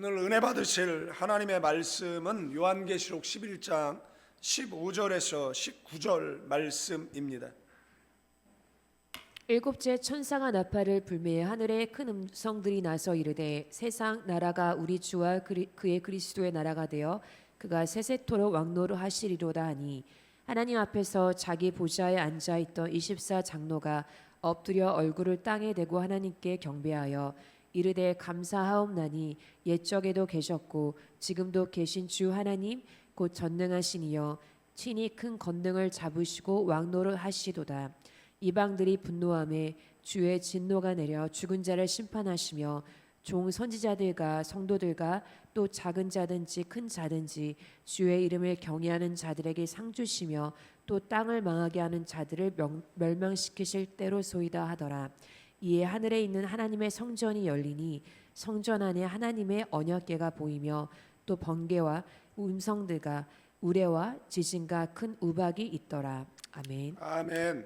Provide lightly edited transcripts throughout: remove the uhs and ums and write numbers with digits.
오늘 은혜 받으실 하나님의 말씀은 요한계시록 11장 15절에서 19절 말씀입니다. 일곱째 천사가 나팔을 불매 하늘에 큰 음성들이 나서 이르되 세상 나라가 우리 주와 그의 그리스도의 나라가 되어 그가 세세토록 왕노를 하시리로다 하니 하나님 앞에서 자기 보좌에 앉아 있던 24 장로가 엎드려 얼굴을 땅에 대고 하나님께 경배하여 이르되 감사하옵나니 옛적에도 계셨고 지금도 계신 주 하나님 곧 전능하신 이여 친히 큰 권능을 잡으시고 왕노를 하시도다. 이방들이 분노하매 주의 진노가 내려 죽은 자를 심판하시며 종 선지자들과 성도들과 또 작은 자든지 큰 자든지 주의 이름을 경외하는 자들에게 상 주시며 또 땅을 망하게 하는 자들을 멸망시키실 때로소이다 하더라. 이에 하늘에 있는 하나님의 성전이 열리니 성전 안에 하나님의 언약궤가 보이며 또 번개와 음성들과 우레와 지진과 큰 우박이 있더라. 아멘. 아멘.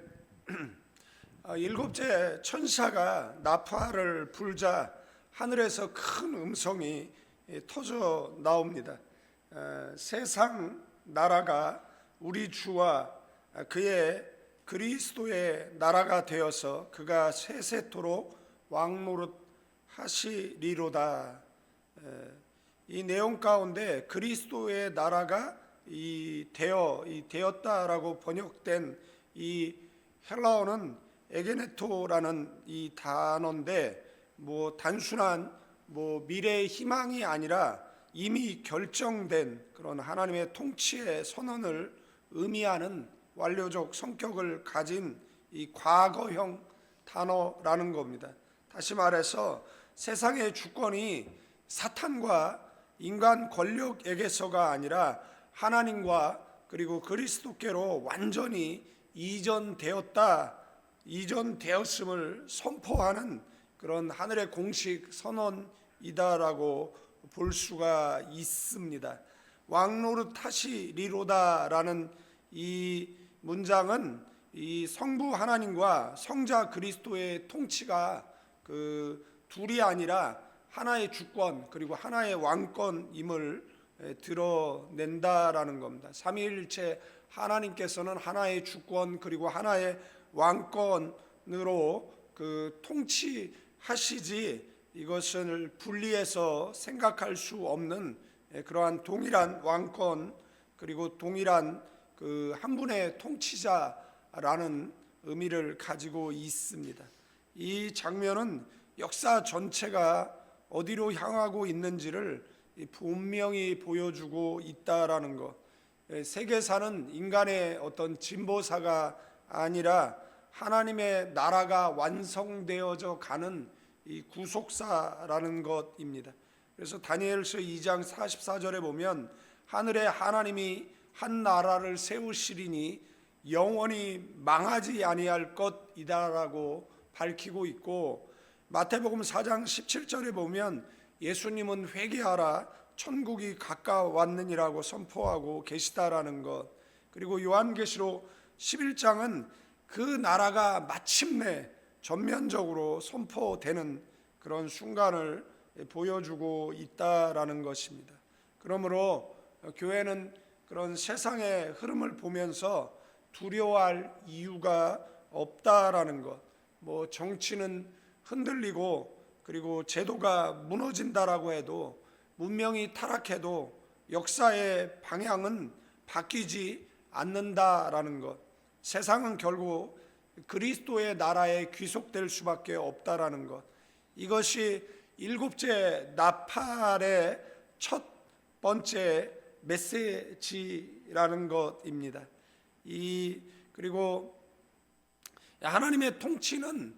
일곱째 천사가 나팔을 불자 하늘에서 큰 음성이 터져 나옵니다. 세상 나라가 우리 주와 그의 그리스도의 나라가 되어서 그가 세세토록 왕노릇 하시리로다. 이 내용 가운데 그리스도의 나라가 되었다라고 번역된 이 헬라어는 에게네토라는 이 단어인데 단순한 미래의 희망이 아니라 이미 결정된 그런 하나님의 통치의 선언을 의미하는 완료적 성격을 가진 이 과거형 단어라는 겁니다. 다시 말해서 세상의 주권이 사탄과 인간 권력에게서가 아니라 하나님과 그리고 그리스도께로 완전히 이전되었음을 선포하는 그런 하늘의 공식 선언이다라고 볼 수가 있습니다. 왕노릇 하시리로다라는 이 문장은 이 성부 하나님과 성자 그리스도의 통치가 그 둘이 아니라 하나의 주권 그리고 하나의 왕권임을 드러낸다라는 겁니다. 삼위일체 하나님께서는 하나의 주권 그리고 하나의 왕권으로 그 통치하시지 이것을 분리해서 생각할 수 없는 그러한 동일한 왕권 그리고 동일한 그 한 분의 통치자라는 의미를 가지고 있습니다. 이 장면은 역사 전체가 어디로 향하고 있는지를 분명히 보여주고 있다라는 것. 세계사는 인간의 어떤 진보사가 아니라 하나님의 나라가 완성되어져 가는 이 구속사라는 것입니다. 그래서 다니엘서 2장 44절에 보면 하늘에 하나님이 한 나라를 세우시리니 영원히 망하지 아니할 것이다라고 밝히고 있고, 마태복음 4장 17절에 보면 예수님은 회개하라 천국이 가까웠느니라고 선포하고 계시다라는 것. 그리고 요한계시록 11장은 그 나라가 마침내 전면적으로 선포되는 그런 순간을 보여주고 있다라는 것입니다. 그러므로 교회는 그런 세상의 흐름을 보면서 두려워할 이유가 없다라는 것. 정치는 흔들리고 그리고 제도가 무너진다라고 해도, 문명이 타락해도 역사의 방향은 바뀌지 않는다라는 것. 세상은 결국 그리스도의 나라에 귀속될 수밖에 없다라는 것. 이것이 일곱째 나팔의 첫 번째 메시지라는 것입니다. 그리고 하나님의 통치는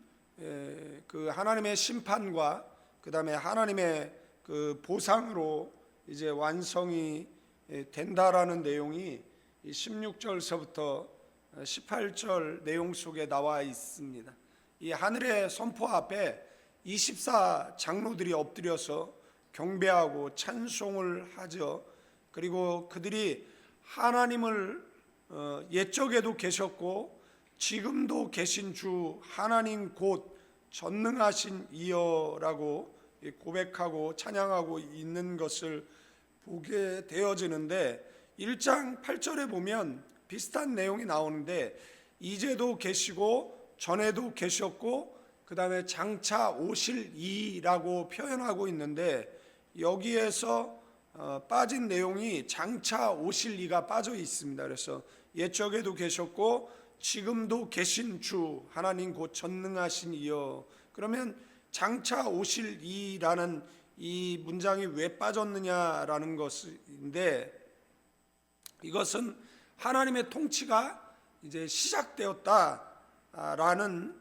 그 하나님의 심판과 그 다음에 하나님의 그 보상으로 이제 완성이 된다라는 내용이 16절서부터 18절 내용 속에 나와 있습니다. 이 하늘의 선포 앞에 24 장로들이 엎드려서 경배하고 찬송을 하죠. 그리고 그들이 하나님을 옛적에도 계셨고 지금도 계신 주 하나님 곧 전능하신 이여라고 고백하고 찬양하고 있는 것을 보게 되어지는데 1장 8절에 보면 비슷한 내용이 나오는데 이제도 계시고 전에도 계셨고 그 다음에 장차 오실 이라고 표현하고 있는데 여기에서 빠진 내용이 장차 오실 이가 빠져 있습니다. 그래서 옛적에도 계셨고 지금도 계신 주 하나님 곧 전능하신 이여. 그러면 장차 오실 이라는 이 문장이 왜 빠졌느냐라는 것인데 이것은 하나님의 통치가 이제 시작되었다라는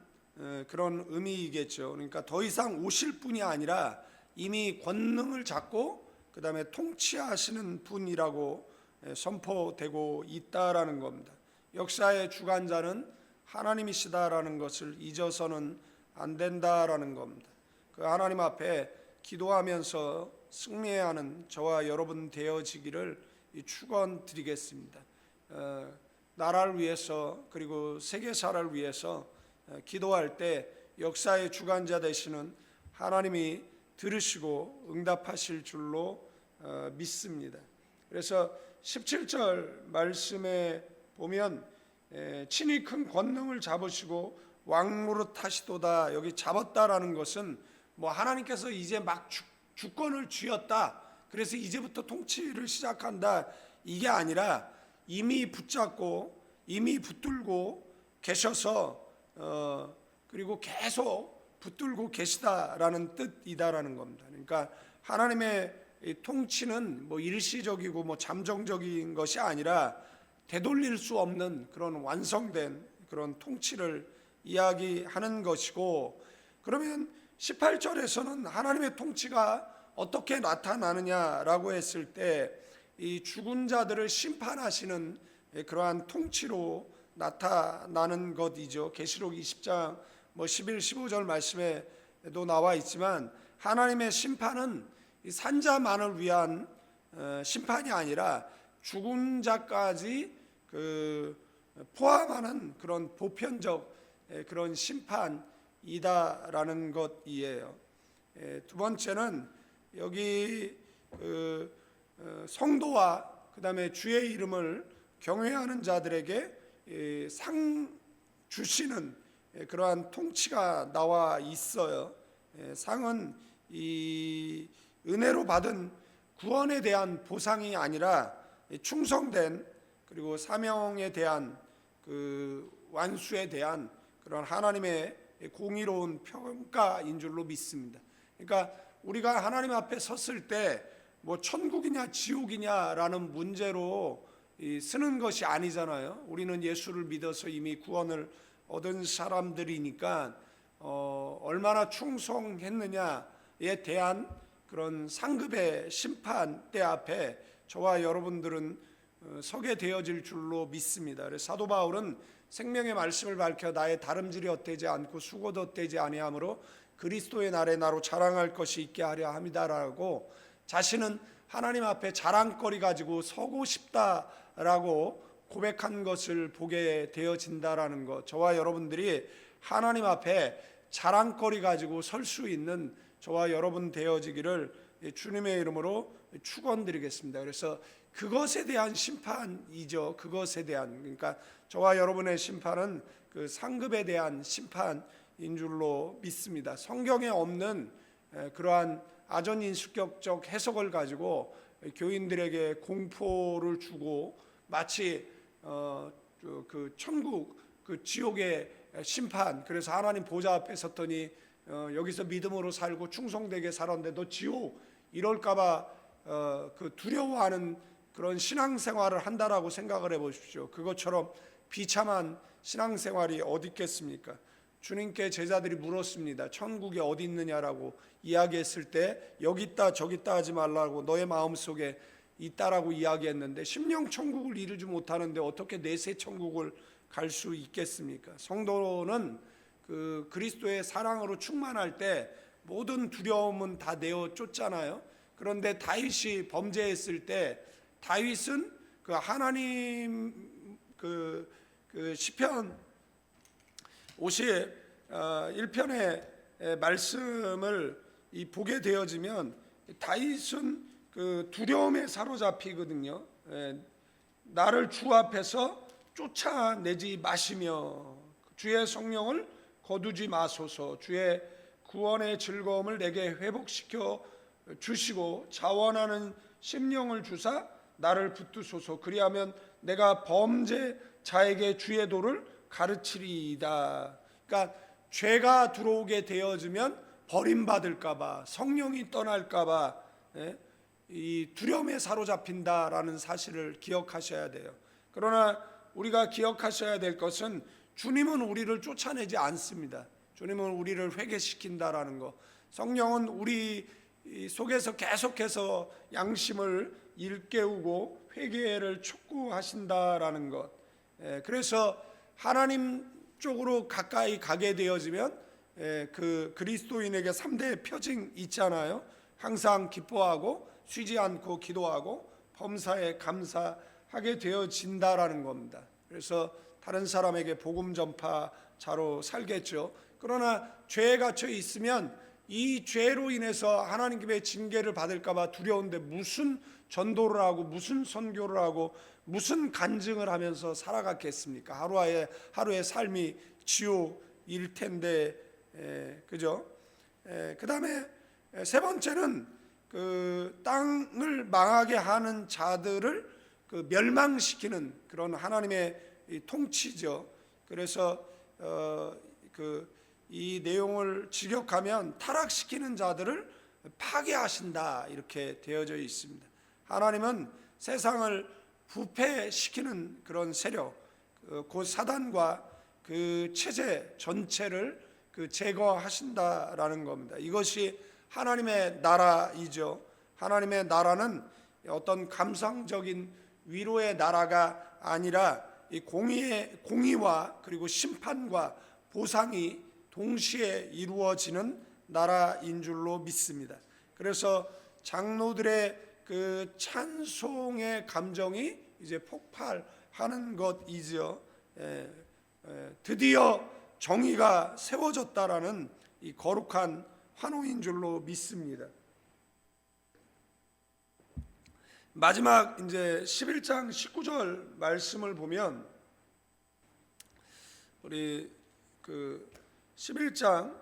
그런 의미이겠죠. 그러니까 더 이상 오실 분이 아니라 이미 권능을 잡고 그 다음에 통치하시는 분이라고 선포되고 있다라는 겁니다. 역사의 주관자는 하나님이시다라는 것을 잊어서는 안 된다라는 겁니다. 그 하나님 앞에 기도하면서 승리해야 하는 저와 여러분 되어지기를 축원드리겠습니다. 나라를 위해서 그리고 세계사를 위해서 기도할 때 역사의 주관자 되시는 하나님이 들으시고 응답하실 줄로 믿습니다. 그래서 17절 말씀에 보면 친히 큰 권능을 잡으시고 왕노릇 하시도다. 여기 잡았다라는 것은 뭐 하나님께서 이제 막 주권을 쥐었다, 그래서 이제부터 통치를 시작한다, 이게 아니라 이미 붙잡고 이미 붙들고 계셔서 그리고 계속 붙들고 계시다라는 뜻이다라는 겁니다. 그러니까 하나님의 통치는 뭐 일시적이고 뭐 잠정적인 것이 아니라 되돌릴 수 없는 그런 완성된 그런 통치를 이야기하는 것이고, 그러면 18절에서는 하나님의 통치가 어떻게 나타나느냐라고 했을 때 이 죽은 자들을 심판하시는 그러한 통치로 나타나는 것이죠. 계시록 20장 11, 15절 말씀에도 나와 있지만 하나님의 심판은 산자만을 위한 심판이 아니라 죽은 자까지 포함하는 그런 보편적 그런 심판이다라는 것이에요. 두 번째는 여기 성도와 그 다음에 주의 이름을 경외하는 자들에게 상 주시는 그러한 통치가 나와 있어요. 상은 이 은혜로 받은 구원에 대한 보상이 아니라 충성된 그리고 사명에 대한 그 완수에 대한 그런 하나님의 공의로운 평가인 줄로 믿습니다. 그러니까 우리가 하나님 앞에 섰을 때 뭐 천국이냐 지옥이냐라는 문제로 쓰는 것이 아니잖아요. 우리는 예수를 믿어서 이미 구원을 얻은 사람들이니까 얼마나 충성했느냐에 대한 그런 상급의 심판대 앞에 저와 여러분들은 서게 되어질 줄로 믿습니다. 그래서 사도 바울은 생명의 말씀을 밝혀 나의 다름질이 헛되지 않고 수고도 헛되지 아니하므로 그리스도의 날에 나로 자랑할 것이 있게 하려 함이다라고 자신은 하나님 앞에 자랑거리 가지고 서고 싶다라고 고백한 것을 보게 되어진다라는 것, 저와 여러분들이 하나님 앞에 자랑거리 가지고 설 수 있는 저와 여러분 되어지기를 주님의 이름으로 축원드리겠습니다. 그래서 그것에 대한 심판이죠. 그것에 대한, 그러니까 저와 여러분의 심판은 그 상급에 대한 심판인 줄로 믿습니다. 성경에 없는 그러한 아전인수격적 해석을 가지고 교인들에게 공포를 주고 마치 그 천국 그 지옥의 심판, 그래서 하나님 보좌 앞에 섰더니 여기서 믿음으로 살고 충성되게 살았는데 너 지옥 이럴까봐 그 두려워하는 그런 신앙생활을 한다라고 생각을 해보십시오. 그것처럼 비참한 신앙생활이 어디 있겠습니까? 주님께 제자들이 물었습니다. 천국이 어디 있느냐라고 이야기했을 때 여기 있다 저기 있다 하지 말라고 너의 마음속에 있다라고 이야기했는데 심령 천국을 이루지 못하는데 어떻게 내세 천국을 갈 수 있겠습니까? 성도는 그 그리스도의 사랑으로 충만할 때 모든 두려움은 다 내어 쫓잖아요. 그런데 다윗이 범죄했을 때 다윗은 그 하나님 그 시편 51편의 말씀을 이 보게 되어지면 다윗은 그 두려움에 사로잡히거든요. 나를 주 앞에서 쫓아내지 마시며 주의 성령을 거두지 마소서. 주의 구원의 즐거움을 내게 회복시켜 주시고 자원하는 심령을 주사 나를 붙드소서. 그리하면 내가 범죄자에게 주의 도를 가르치리이다. 그러니까 죄가 들어오게 되어지면 버림받을까봐, 성령이 떠날까봐 이 두려움에 사로잡힌다라는 사실을 기억하셔야 돼요. 그러나 우리가 기억하셔야 될 것은 주님은 우리를 쫓아내지 않습니다. 주님은 우리를 회개시킨다라는 거. 성령은 우리 속에서 계속해서 양심을 일깨우고 회개를 촉구하신다라는 것. 그래서 하나님 쪽으로 가까이 가게 되어지면 그 그리스도인에게 3대 표징 있잖아요. 항상 기뻐하고 쉬지 않고 기도하고 범사에 감사하게 되어진다라는 겁니다. 그래서 다른 사람에게 복음 전파자로 살겠죠. 그러나 죄에 갇혀 있으면 이 죄로 인해서 하나님의 징계를 받을까봐 두려운데 무슨 전도를 하고 무슨 선교를 하고 무슨 간증을 하면서 살아갔겠습니까? 하루의 삶이 지옥일 텐데, 그죠? 그 다음에 세 번째는 그 땅을 망하게 하는 자들을 그 멸망시키는 그런 하나님의 통치죠. 그래서 이 내용을 직역하면 타락시키는 자들을 파괴하신다 이렇게 되어져 있습니다. 하나님은 세상을 부패시키는 그런 세력, 곧 사단과 그 체제 전체를 제거하신다라는 겁니다. 이것이 하나님의 나라이죠. 하나님의 나라는 어떤 감상적인 위로의 나라가 아니라 이 공의와 그리고 심판과 보상이 동시에 이루어지는 나라인 줄로 믿습니다. 그래서 장로들의 그 찬송의 감정이 이제 폭발하는 것이죠. 드디어 정의가 세워졌다라는 이 거룩한 환호인 줄로 믿습니다. 마지막 이제 11장 19절 말씀을 보면 우리 그 11장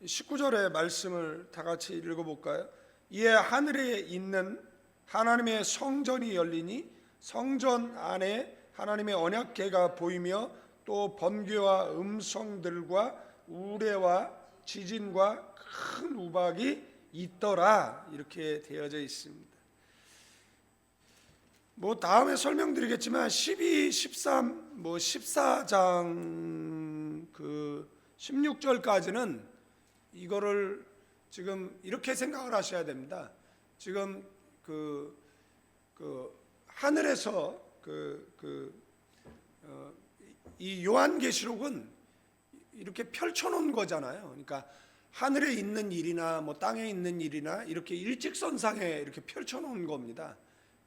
19절의 말씀을 다 같이 읽어볼까요? 이에 하늘에 있는 하나님의 성전이 열리니 성전 안에 하나님의 언약궤가 보이며 또 번개와 음성들과 우레와 지진과 큰 우박이 있더라 이렇게 되어져 있습니다. 뭐 다음에 설명드리겠지만 12, 13, 뭐 14장 그 16절까지는 이거를 지금 이렇게 생각을 하셔야 됩니다. 지금 그 하늘에서 이 요한계시록은 이렇게 펼쳐놓은 거잖아요. 그러니까 하늘에 있는 일이나 뭐 땅에 있는 일이나 이렇게 일직선상에 이렇게 펼쳐놓은 겁니다.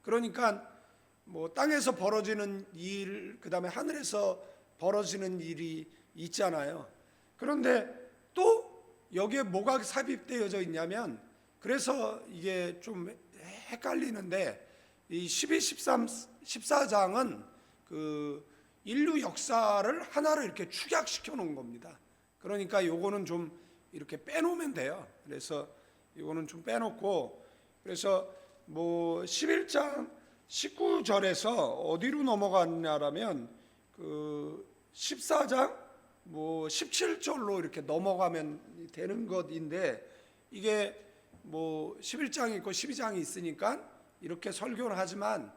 그러니까 뭐 땅에서 벌어지는 일, 그 다음에 하늘에서 벌어지는 일이 있잖아요. 그런데 또 여기에 뭐가 삽입되어져 있냐면, 그래서 이게 좀 헷갈리는데 이 12, 13, 14장은 그 인류 역사를 하나로 이렇게 축약시켜 놓은 겁니다. 그러니까 요거는 좀 이렇게 빼놓으면 돼요. 그래서 요거는 좀 빼놓고, 그래서 뭐 11장 19절에서 어디로 넘어갔냐라면 그 14장 뭐 17절로 이렇게 넘어가면 되는 것인데, 이게 뭐 11장이 있고 12장이 있으니까 이렇게 설교를 하지만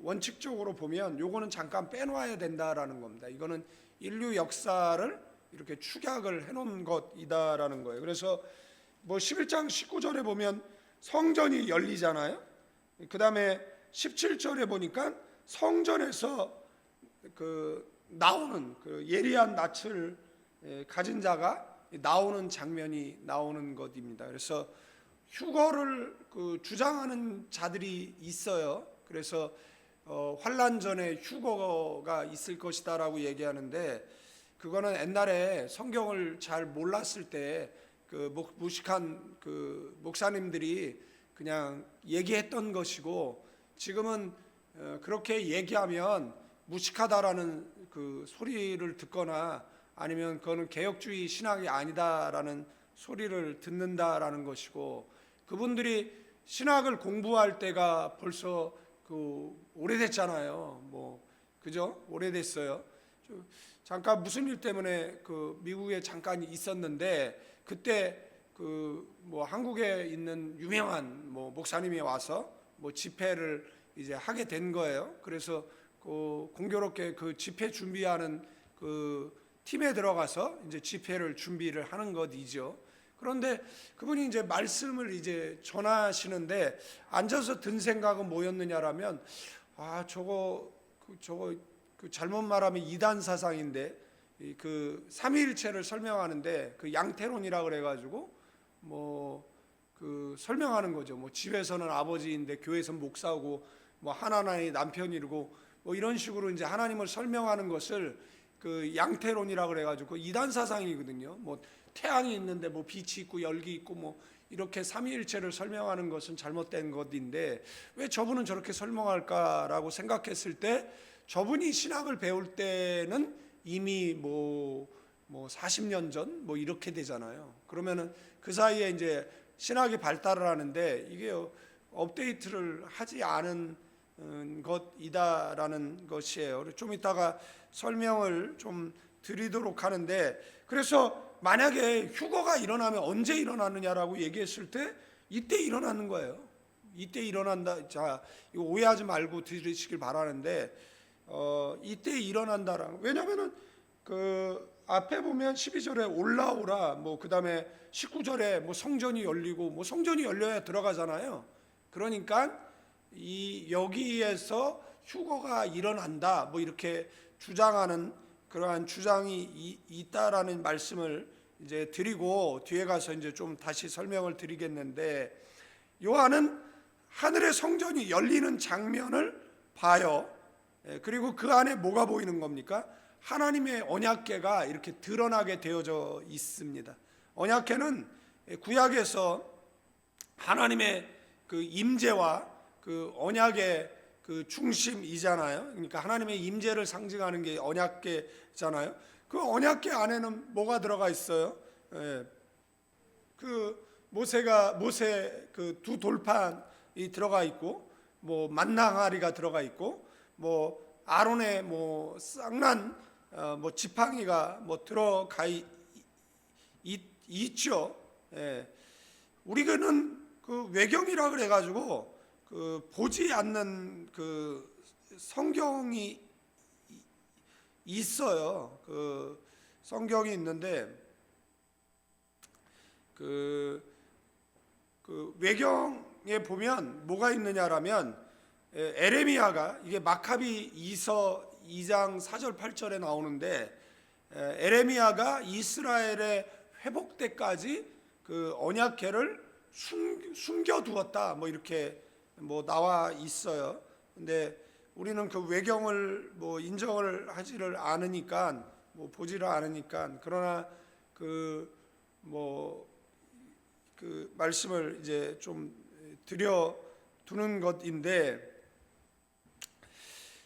원칙적으로 보면 요거는 잠깐 빼놓아야 된다라는 겁니다. 이거는 인류 역사를 이렇게 축약을 해놓은 것이다라는 거예요. 그래서 뭐 11장 19절에 보면 성전이 열리잖아요. 그 다음에 17절에 보니까 성전에서 그 나오는 그 예리한 낯을 가진 자가 나오는 장면이 나오는 것입니다. 그래서 휴거를 그 주장하는 자들이 있어요. 그래서 환란 전에 휴거가 있을 것이다라고 얘기하는데, 그거는 옛날에 성경을 잘 몰랐을 때 무식한 목사님들이 그냥 얘기했던 것이고, 지금은 그렇게 얘기하면 무식하다라는 그 소리를 듣거나 아니면 그거는 개혁주의 신학이 아니다라는 소리를 듣는다라는 것이고, 그분들이 신학을 공부할 때가 벌써 오래됐잖아요. 그죠? 오래됐어요. 잠깐 무슨 일 때문에 미국에 잠깐 있었는데, 그때 한국에 있는 유명한 목사님이 와서 집회를 이제 하게 된 거예요. 그래서 공교롭게 집회 준비하는 팀에 들어가서 이제 집회를 준비를 하는 것이죠. 그런데 그분이 이제 말씀을 이제 전하시는데, 앉아서 든 생각은 뭐였느냐라면, 저거 잘못 말하면 이단 사상인데, 삼위일체를 설명하는데 양태론이라 그래가지고 설명하는 거죠. 집에서는 아버지인데 교회에서는 목사고, 하나님이 남편이고, 이런 식으로 이제 하나님을 설명하는 것을 양태론이라 그래가지고 이단 사상이거든요. 태양이 있는데 빛이 있고 열기 있고 이렇게 삼위일체를 설명하는 것은 잘못된 것인데, 왜 저분은 저렇게 설명할까라고 생각했을 때, 저분이 신학을 배울 때는 이미 40년 전 이렇게 되잖아요. 그러면은 그 사이에 이제 신학이 발달을 하는데, 이게 업데이트를 하지 않은 것이다라는 것이에요. 좀 이따가 설명을 좀 드리도록 하는데, 그래서 만약에 휴거가 일어나면 언제 일어나느냐라고 얘기했을 때, 이때 일어나는 거예요. 이때 일어난다. 자, 이거 오해하지 말고 들으시길 바라는데, 이때 일어난다라는. 왜냐면은 앞에 보면 12절에 올라오라, 그다음에 19절에 성전이 열리고, 성전이 열려야 들어가잖아요. 그러니까 여기에서 휴거가 일어난다 이렇게 주장하는 그러한 주장이 있다라는 말씀을 이제 드리고, 뒤에 가서 이제 좀 다시 설명을 드리겠는데, 요한은 하늘의 성전이 열리는 장면을 봐요. 그리고 그 안에 뭐가 보이는 겁니까? 하나님의 언약궤가 이렇게 드러나게 되어져 있습니다. 언약궤는 구약에서 하나님의 임재와 언약의 중심이잖아요. 그러니까 하나님의 임재를 상징하는 게 언약궤잖아요. 그 언약궤 안에는 뭐가 들어가 있어요? 모세 두 돌판이 들어가 있고, 만나항아리가 들어가 있고, 아론의 쌍난 지팡이가 들어가 있죠. 우리는 외경이라 그래가지고 보지 않는 성경이 있어요. 성경이 있는데, 외경에 보면 뭐가 있느냐라면, 에레미야가, 이게 마카비 2서 2장 4절 8절에 나오는데, 에레미야가 이스라엘의 회복 때까지 언약궤를 숨겨두었다 이렇게 나와 있어요. 근데 우리는 외경을 인정을 하지를 않으니까, 보지를 않으니까, 그러나 말씀을 이제 좀 드려두는 것인데,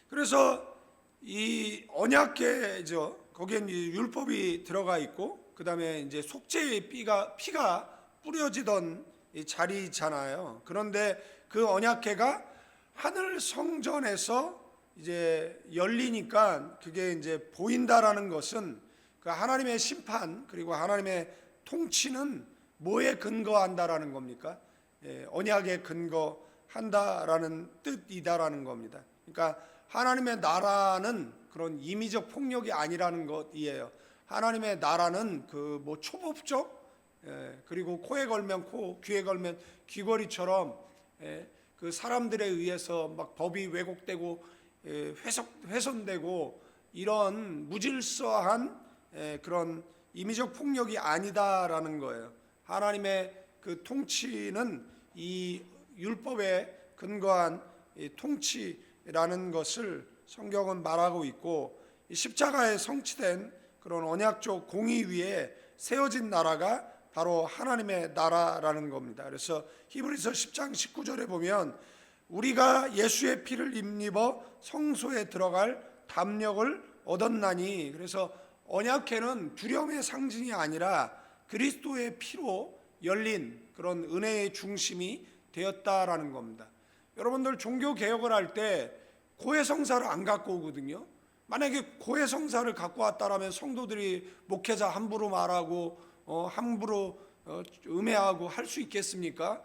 그래서 이 언약궤죠. 거기에 율법이 들어가 있고, 그 다음에 이제 속죄의 피가 뿌려지던 이 자리잖아요. 그런데 그 언약궤가 하늘 성전에서 이제 열리니까 그게 이제 보인다라는 것은, 하나님의 심판 그리고 하나님의 통치는 뭐에 근거한다라는 겁니까? 언약에 근거한다라는 뜻이다라는 겁니다. 그러니까 하나님의 나라는 그런 임의적 폭력이 아니라는 것이에요. 하나님의 나라는 초법적, 그리고 코에 걸면 코, 귀에 걸면 귀걸이처럼 사람들에 의해서 법이 왜곡되고 훼손되고 이런 무질서한 그런 임의적 폭력이 아니다라는 거예요. 하나님의 통치는 이 율법에 근거한 통치라는 것을 성경은 말하고 있고, 이 십자가에 성취된 그런 언약적 공의 위에 세워진 나라가 바로 하나님의 나라라는 겁니다. 그래서 히브리서 10장 19절에 보면 우리가 예수의 피를 힘입어 성소에 들어갈 담력을 얻었나니, 그래서 언약궤는 두려움의 상징이 아니라 그리스도의 피로 열린 그런 은혜의 중심이 되었다라는 겁니다. 여러분들 종교 개혁을 할 때 고해성사를 안 갖고 오거든요. 만약에 고해성사를 갖고 왔다라면 성도들이 목회자 함부로 말하고 함부로 음해하고 할 수 있겠습니까?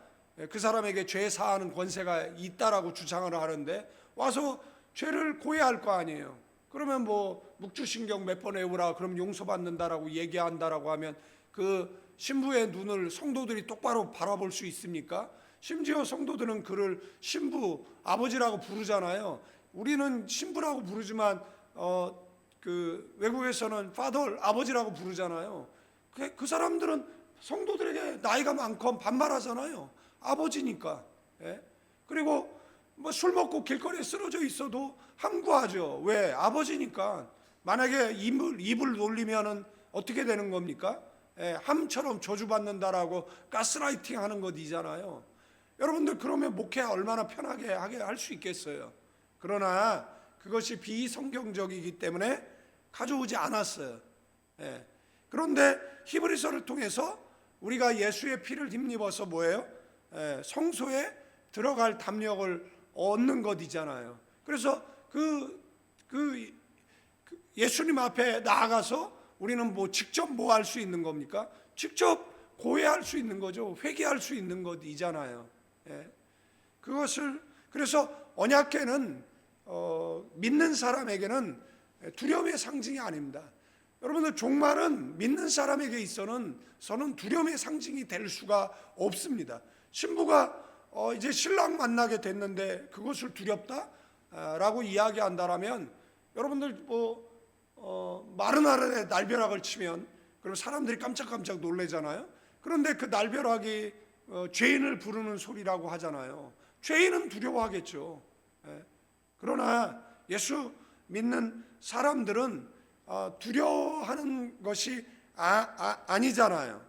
그 사람에게 죄 사하는 권세가 있다라고 주장을 하는데 와서 죄를 고해할 거 아니에요. 그러면 뭐 묵주신경 몇 번 외우라 그럼 용서받는다라고 얘기한다라고 하면 그 신부의 눈을 성도들이 똑바로 바라볼 수 있습니까? 심지어 성도들은 그를 신부, 아버지라고 부르잖아요. 우리는 신부라고 부르지만 그 외국에서는 father, 아버지라고 부르잖아요. 그 사람들은 성도들에게 나이가 많건 반말하잖아요. 아버지니까. 예? 그리고 뭐 술 먹고 길거리에 쓰러져 있어도 함구하죠. 왜? 아버지니까. 만약에 입을 놀리면은 어떻게 되는 겁니까? 예, 함처럼 저주받는다라고 가스라이팅 하는 것이잖아요. 여러분들 그러면 목회 얼마나 편하게 하게 할 수 있겠어요. 그러나 그것이 비성경적이기 때문에 가져오지 않았어요. 예. 그런데 히브리서를 통해서 우리가 예수의 피를 힘입어서 뭐예요? 성소에 들어갈 담력을 얻는 것이잖아요. 그래서 그 예수님 앞에 나아가서 우리는 뭐 직접 뭐 할 수 있는 겁니까? 직접 고해할 수 있는 거죠. 회개할 수 있는 것이잖아요. 그것을 그래서 언약궤는 믿는 사람에게는 두려움의 상징이 아닙니다. 여러분들 종말은 믿는 사람에게 있어서는 두려움의 상징이 될 수가 없습니다. 신부가 이제 신랑 만나게 됐는데 그것을 두렵다라고 이야기한다라면 여러분들 뭐 마른 하늘에 날벼락을 치면 그럼 사람들이 깜짝깜짝 놀래잖아요. 그런데 그 날벼락이 죄인을 부르는 소리라고 하잖아요. 죄인은 두려워하겠죠. 그러나 예수 믿는 사람들은 두려워하는 것이 아니잖아요.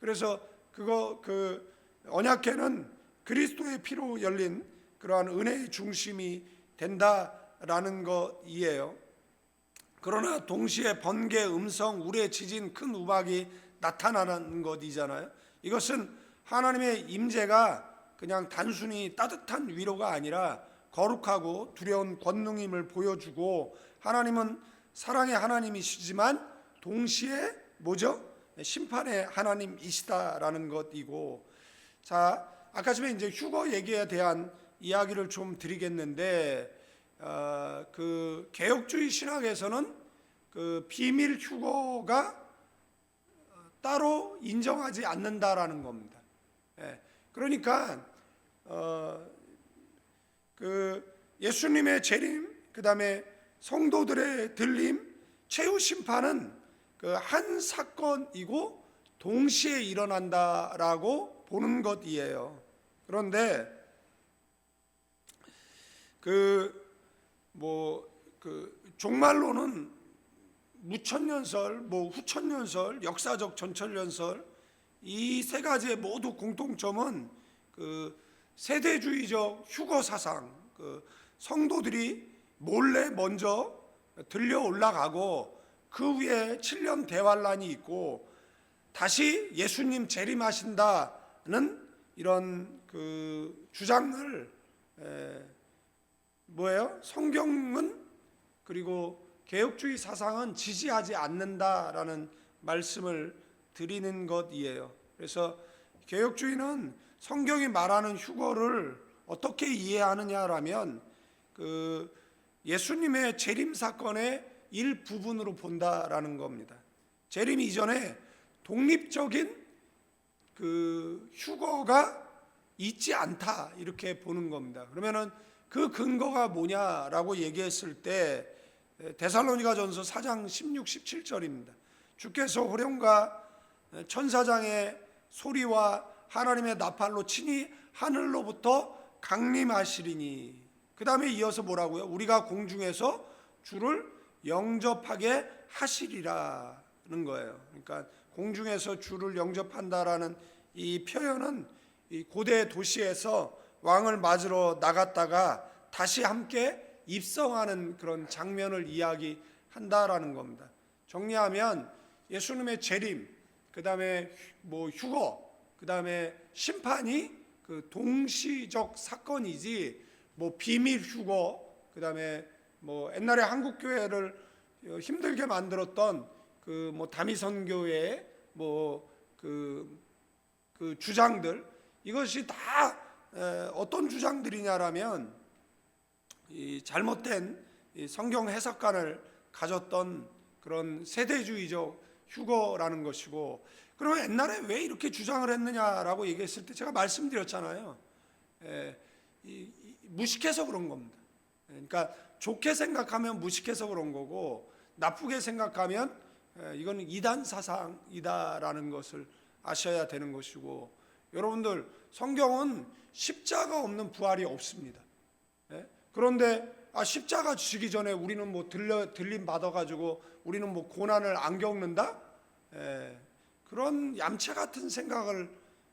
그래서 그 언약궤는 그리스도의 피로 열린 그러한 은혜의 중심이 된다라는 것이에요. 그러나 동시에 번개, 음성, 우레, 지진, 큰 우박이 나타나는 것이잖아요. 이것은 하나님의 임재가 그냥 단순히 따뜻한 위로가 아니라 거룩하고 두려운 권능임을 보여주고, 하나님은 사랑의 하나님이시지만 동시에 뭐죠? 심판의 하나님이시다라는 것이고, 자, 아까 전에 이제 휴거 얘기에 대한 이야기를 좀 드리겠는데, 그 개혁주의 신학에서는 그 비밀 휴거가 따로 인정하지 않는다라는 겁니다. 그러니까 그 예수님의 재림, 그 다음에 성도들의 들림, 최후 심판은 그 한 사건이고 동시에 일어난다라고 보는 것이에요. 그런데 그 종말론은 무천년설, 후천년설, 역사적 전천년설, 이 세 가지의 모두 공통점은 그 세대주의적 휴거 사상, 그 성도들이 몰래 먼저 들려 올라가고 그 위에 7년 대환란이 있고 다시 예수님 재림하신다는 이런 그 주장을 성경은 그리고 개혁주의 사상은 지지하지 않는다라는 말씀을 드리는 것이에요. 그래서 개혁주의는 성경이 말하는 휴거를 어떻게 이해하느냐라면 그 예수님의 재림 사건의 일부분으로 본다라는 겁니다. 재림 이전에 독립적인 그 휴거가 있지 않다 이렇게 보는 겁니다. 그러면은 그 근거가 뭐냐라고 얘기했을 때 데살로니가전서 4장 16, 17절입니다. 주께서 호령과 천사장의 소리와 하나님의 나팔로 친히 하늘로부터 강림하시리니, 그 다음에 이어서 뭐라고요? 우리가 공중에서 주를 영접하게 하시리라. 거예요. 그러니까 공중에서 주를 영접한다라는 이 표현은 이 고대 도시에서 왕을 맞으러 나갔다가 다시 함께 입성하는 그런 장면을 이야기한다라는 겁니다. 정리하면 예수님의 재림, 그다음에 뭐 휴거, 그다음에 심판이 그 동시적 사건이지 뭐 비밀 휴거, 그다음에 뭐 옛날에 한국 교회를 힘들게 만들었던 그 뭐 다미선교회 그 주장들, 이것이 다 어떤 주장들이냐라면 이 잘못된 이 성경 해석관을 가졌던 그런 세대주의적 휴거라는 것이고, 그러면 옛날에 왜 이렇게 주장을 했느냐라고 얘기했을 때 제가 말씀드렸잖아요. 무식해서 그런 겁니다. 그러니까 좋게 생각하면 무식해서 그런 거고, 나쁘게 생각하면 이건 이단 사상이다라는 것을 아셔야 되는 것이고, 여러분들 성경은 십자가 없는 부활이 없습니다. 그런데 십자가 주시기 전에 우리는 뭐 들림 받아가지고 우리는 뭐 고난을 안 겪는다? 그런 얌체 같은 생각을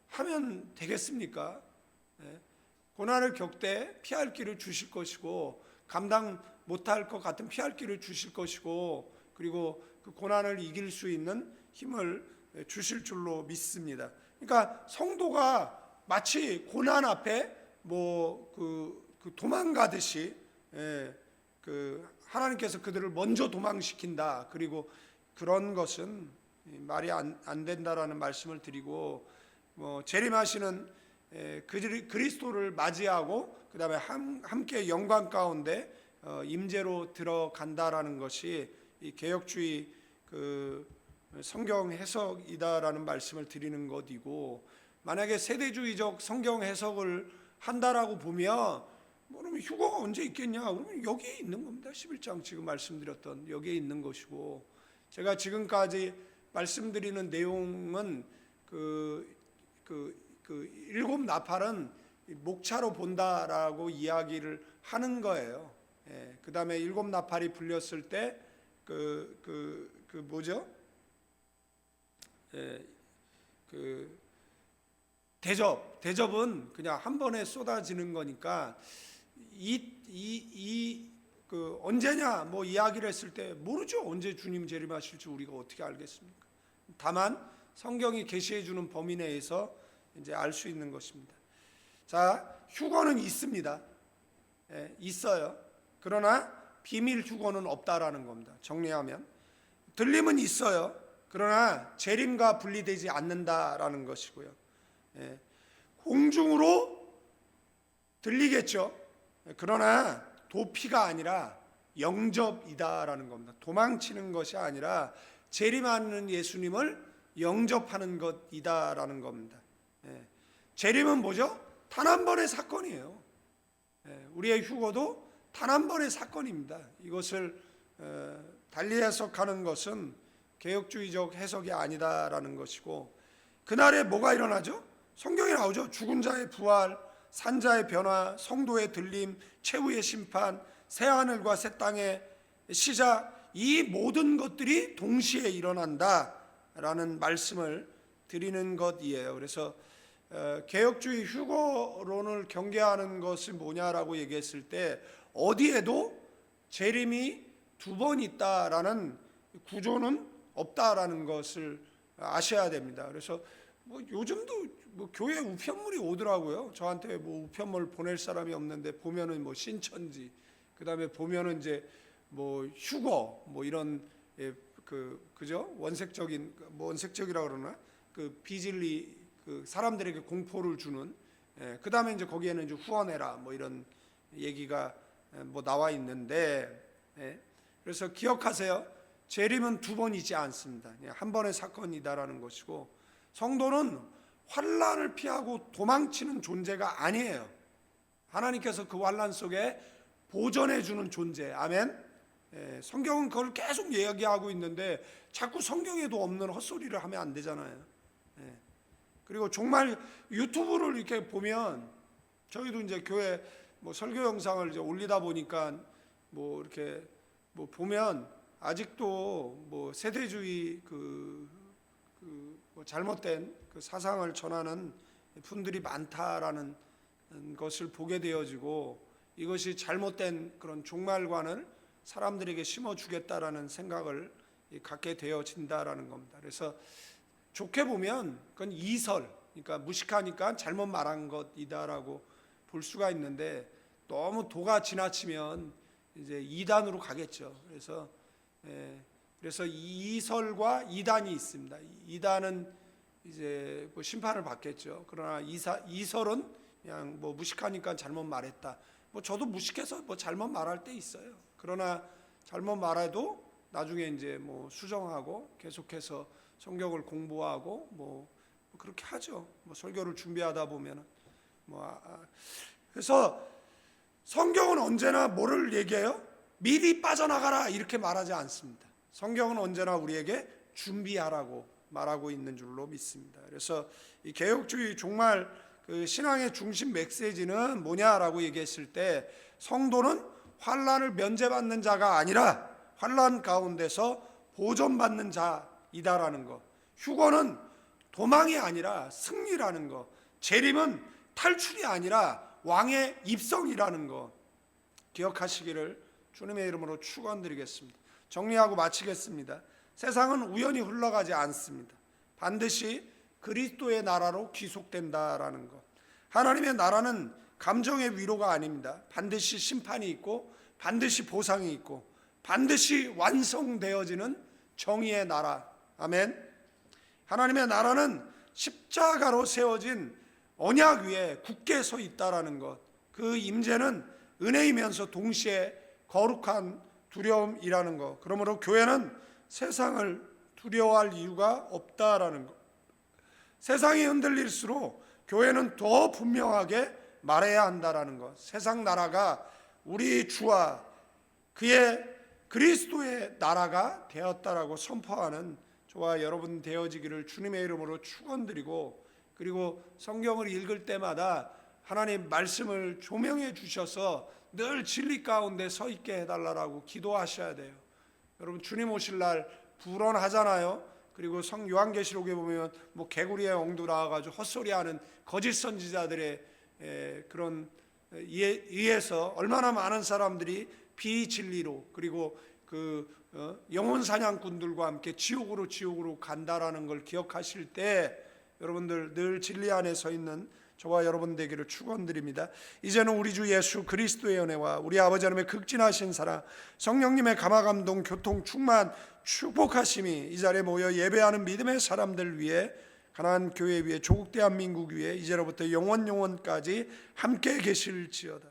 하면 되겠습니까? 고난을 겪되 피할 길을 주실 것이고, 감당 못할 것 같은 피할 길을 주실 것이고, 그리고 그 고난을 이길 수 있는 힘을 주실 줄로 믿습니다. 그러니까 성도가 마치 고난 앞에 그 도망가듯이, 그 하나님께서 그들을 먼저 도망시킨다, 그리고 그런 것은 말이 안 된다라는 말씀을 드리고, 재림하시는 그리스도를 맞이하고 그다음에 함께 영광 가운데 임재로 들어간다라는 것이 이 개혁주의 그 성경 해석이다라는 말씀을 드리는 것이고, 만약에 세대주의적 성경 해석을 한다라고 보면 그러면 휴거가 언제 있겠냐? 그러면 여기에 있는 겁니다. 11장 지금 말씀드렸던 여기에 있는 것이고, 제가 지금까지 말씀드리는 내용은 그 일곱 나팔은 목차로 본다라고 이야기를 하는 거예요. 그 다음에 일곱 나팔이 불렸을 때 뭐죠? 대접은 그냥 한 번에 쏟아지는 거니까 언제냐 뭐 이야기를 했을 때 모르죠. 언제 주님 재림하실지 우리가 어떻게 알겠습니까? 다만 성경이 계시해 주는 범위 내에서 이제 알 수 있는 것입니다. 자, 휴거는 있습니다. 있어요. 그러나 비밀 휴거는 없다라는 겁니다. 정리하면 들림은 있어요. 그러나 재림과 분리되지 않는다라는 것이고요. 공중으로 들리겠죠. 그러나 도피가 아니라 영접이다라는 겁니다. 도망치는 것이 아니라 재림하는 예수님을 영접하는 것이다라는 겁니다. 재림은 뭐죠? 단 한 번의 사건이에요. 우리의 휴거도 단 한 번의 사건입니다. 이것을 달리 해석하는 것은 개혁주의적 해석이 아니다라는 것이고, 그날에 뭐가 일어나죠? 성경에 나오죠. 죽은 자의 부활, 산자의 변화, 성도의 들림, 최후의 심판, 새 하늘과 새 땅의 시작, 이 모든 것들이 동시에 일어난다라는 말씀을 드리는 것이에요. 그래서 개혁주의 휴거론을 경계하는 것이 뭐냐라고 얘기했을 때 어디에도 재림이 두 번 있다라는 구조는 없다라는 것을 아셔야 됩니다. 그래서 뭐 요즘도 뭐 교회 우편물이 오더라고요. 저한테 뭐 우편물 보낼 사람이 없는데 보면은 뭐 신천지, 그다음에 보면은 이제 뭐 휴거, 뭐 이런 그죠? 원색적인 뭐 원색적이라 그러나 그 비진리 그 사람들에게 공포를 주는, 그다음에 이제 거기에는 이제 후원해라 뭐 이런 얘기가 뭐 나와 있는데, 그래서 기억하세요. 재림은 두 번이지 않습니다. 한 번의 사건이다라는 것이고, 성도는 환난을 피하고 도망치는 존재가 아니에요. 하나님께서 그 환난 속에 보전해 주는 존재. 아멘. 성경은 그걸 계속 이야기하고 있는데 자꾸 성경에도 없는 헛소리를 하면 안 되잖아요. 그리고 정말 유튜브를 이렇게 보면, 저희도 이제 교회 뭐 설교 영상을 이제 올리다 보니까 뭐 이렇게 뭐 보면 아직도 뭐 세대주의 뭐 잘못된 그 사상을 전하는 분들이 많다라는 것을 보게 되어지고, 이것이 잘못된 그런 종말관을 사람들에게 심어주겠다라는 생각을 갖게 되어진다라는 겁니다. 그래서 좋게 보면 그건 이설, 그러니까 무식하니까 잘못 말한 것이다라고 볼 수가 있는데, 너무 도가 지나치면 이제 이단으로 가겠죠. 그래서 이설과 이단이 있습니다. 이단은 이제 뭐 심판을 받겠죠. 그러나 이설은 그냥 뭐 무식하니까 잘못 말했다. 뭐 저도 무식해서 뭐 잘못 말할 때 있어요. 그러나 잘못 말해도 나중에 이제 뭐 수정하고 계속해서 성경을 공부하고 뭐 그렇게 하죠. 뭐 설교를 준비하다 보면은 그래서 성경은 언제나 뭐를 얘기해요? 미리 빠져나가라 이렇게 말하지 않습니다. 성경은 언제나 우리에게 준비하라고 말하고 있는 줄로 믿습니다. 그래서 이 개혁주의 종말 그 신앙의 중심 메시지는 뭐냐라고 얘기했을 때, 성도는 환난을 면제받는 자가 아니라 환난 가운데서 보존받는 자이다라는 것, 휴거는 도망이 아니라 승리라는 것, 재림은 탈출이 아니라 왕의 입성이라는 것 기억하시기를 주님의 이름으로 축원드리겠습니다. 정리하고 마치겠습니다. 세상은 우연히 흘러가지 않습니다. 반드시 그리스도의 나라로 귀속된다라는 것. 하나님의 나라는 감정의 위로가 아닙니다. 반드시 심판이 있고 반드시 보상이 있고 반드시 완성되어지는 정의의 나라. 아멘. 하나님의 나라는 십자가로 세워진 언약 위에 굳게 서 있다라는 것. 그 임재는 은혜이면서 동시에 거룩한 두려움이라는 것. 그러므로 교회는 세상을 두려워할 이유가 없다라는 것. 세상이 흔들릴수록 교회는 더 분명하게 말해야 한다라는 것. 세상 나라가 우리 주와 그의 그리스도의 나라가 되었다라고 선포하는 저와 여러분 되어지기를 주님의 이름으로 축원드리고, 그리고 성경을 읽을 때마다 하나님 말씀을 조명해 주셔서 늘 진리 가운데 서 있게 해달라고 기도하셔야 돼요. 여러분 주님 오실 날 불언하잖아요. 그리고 요한계시록에 보면 뭐 개구리의 엉도 나와가지고 헛소리하는 거짓 선지자들의 그런 의해서 얼마나 많은 사람들이 비진리로, 그리고 영혼 사냥꾼들과 함께 지옥으로 간다라는 걸 기억하실 때 여러분들 늘 진리 안에 서 있는 저와 여러분 되기를 축원드립니다. 이제는 우리 주 예수 그리스도의 은혜와 우리 아버지 하나님의 극진하신 사랑, 성령님의 감화감동 교통 충만 축복하심이 이 자리에 모여 예배하는 믿음의 사람들 위해, 가나안 교회 위에, 조국 대한민국 위에 이제로부터 영원까지 함께 계실지어다.